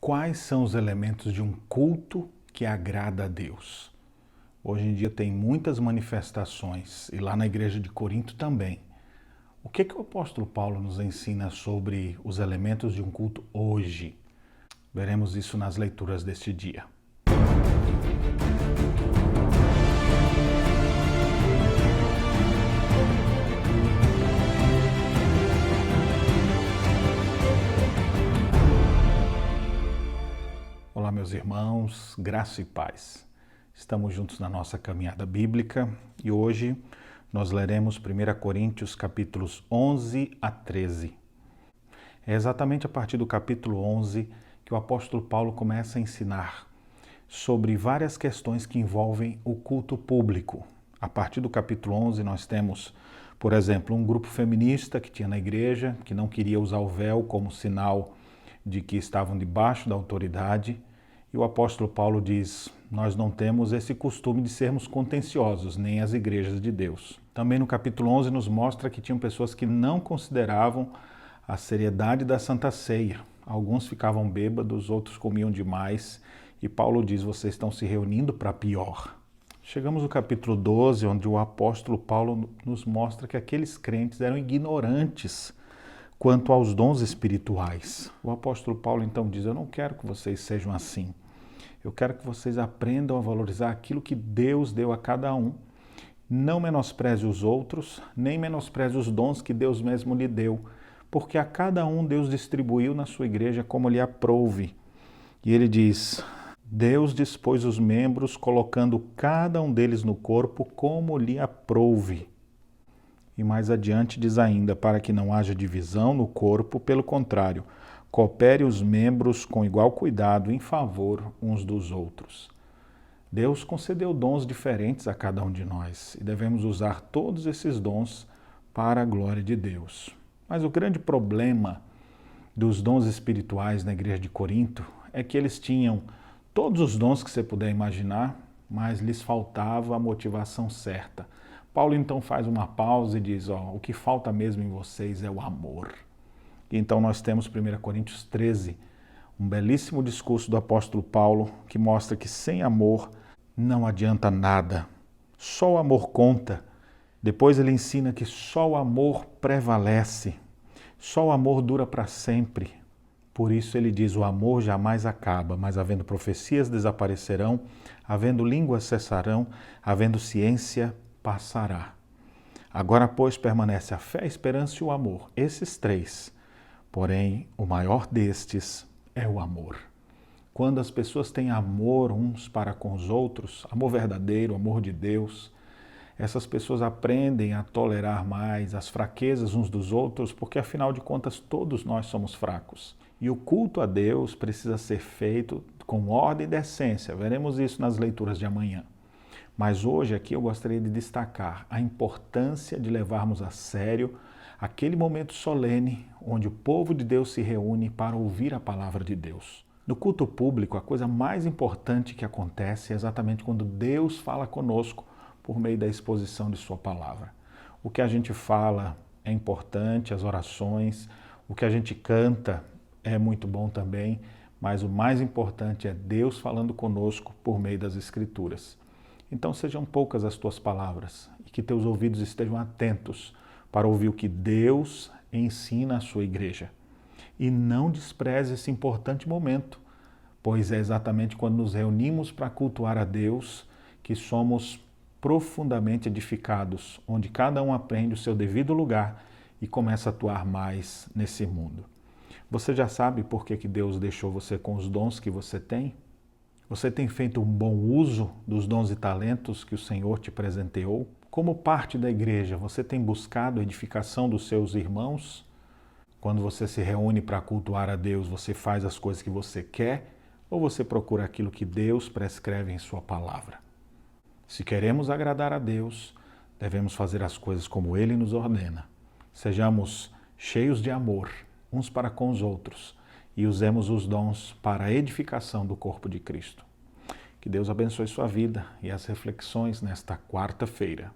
Quais são os elementos de um culto que agrada a Deus? Hoje em dia tem muitas manifestações, e lá na igreja de Corinto também. O que o apóstolo Paulo nos ensina sobre os elementos de um culto hoje? Veremos isso nas leituras deste dia. Olá, meus irmãos, graça e paz. Estamos juntos na nossa caminhada bíblica e hoje nós leremos 1 Coríntios capítulos 11 a 13. É exatamente a partir do capítulo 11 que o apóstolo Paulo começa a ensinar sobre várias questões que envolvem o culto público. A partir do capítulo 11 nós temos, por exemplo, um grupo feminista que tinha na igreja, que não queria usar o véu como sinal de que estavam debaixo da autoridade. E o apóstolo Paulo diz, nós não temos esse costume de sermos contenciosos, nem as igrejas de Deus. Também no capítulo 11 nos mostra que tinham pessoas que não consideravam a seriedade da Santa Ceia. Alguns ficavam bêbados, outros comiam demais. E Paulo diz, vocês estão se reunindo para pior. Chegamos no capítulo 12, onde o apóstolo Paulo nos mostra que aqueles crentes eram ignorantes quanto aos dons espirituais. O apóstolo Paulo então diz, eu não quero que vocês sejam assim. Eu quero que vocês aprendam a valorizar aquilo que Deus deu a cada um. Não menospreze os outros, nem menospreze os dons que Deus mesmo lhe deu, porque a cada um Deus distribuiu na sua igreja como lhe aprouve. E ele diz, Deus dispôs os membros, colocando cada um deles no corpo como lhe aprouve. E mais adiante diz ainda, para que não haja divisão no corpo, pelo contrário, coopere os membros com igual cuidado em favor uns dos outros. Deus concedeu dons diferentes a cada um de nós e devemos usar todos esses dons para a glória de Deus. Mas o grande problema dos dons espirituais na igreja de Corinto é que eles tinham todos os dons que você puder imaginar, mas lhes faltava a motivação certa. Paulo então faz uma pausa e diz, o que falta mesmo em vocês é o amor. E então nós temos 1 Coríntios 13, um belíssimo discurso do apóstolo Paulo que mostra que sem amor não adianta nada. Só o amor conta. Depois ele ensina que só o amor prevalece. Só o amor dura para sempre. Por isso ele diz, o amor jamais acaba, mas havendo profecias desaparecerão, havendo línguas cessarão, havendo ciência passará. Agora, pois, permanece a fé, a esperança e o amor, esses três. Porém, o maior destes é o amor. Quando as pessoas têm amor uns para com os outros, amor verdadeiro, amor de Deus, essas pessoas aprendem a tolerar mais as fraquezas uns dos outros, porque afinal de contas todos nós somos fracos. E o culto a Deus precisa ser feito com ordem e decência. Veremos isso nas leituras de amanhã. Mas hoje aqui eu gostaria de destacar a importância de levarmos a sério aquele momento solene onde o povo de Deus se reúne para ouvir a palavra de Deus. No culto público, a coisa mais importante que acontece é exatamente quando Deus fala conosco por meio da exposição de sua palavra. O que a gente fala é importante, as orações, o que a gente canta é muito bom também, mas o mais importante é Deus falando conosco por meio das Escrituras. Então sejam poucas as tuas palavras e que teus ouvidos estejam atentos para ouvir o que Deus ensina à sua igreja. E não despreze esse importante momento, pois é exatamente quando nos reunimos para cultuar a Deus que somos profundamente edificados, onde cada um aprende o seu devido lugar e começa a atuar mais nesse mundo. Você já sabe por que Deus deixou você com os dons que você tem? Você tem feito um bom uso dos dons e talentos que o Senhor te presenteou? Como parte da igreja, você tem buscado a edificação dos seus irmãos? Quando você se reúne para cultuar a Deus, você faz as coisas que você quer ou você procura aquilo que Deus prescreve em sua palavra? Se queremos agradar a Deus, devemos fazer as coisas como Ele nos ordena. Sejamos cheios de amor uns para com os outros e usemos os dons para a edificação do corpo de Cristo. Que Deus abençoe sua vida e as reflexões nesta quarta-feira.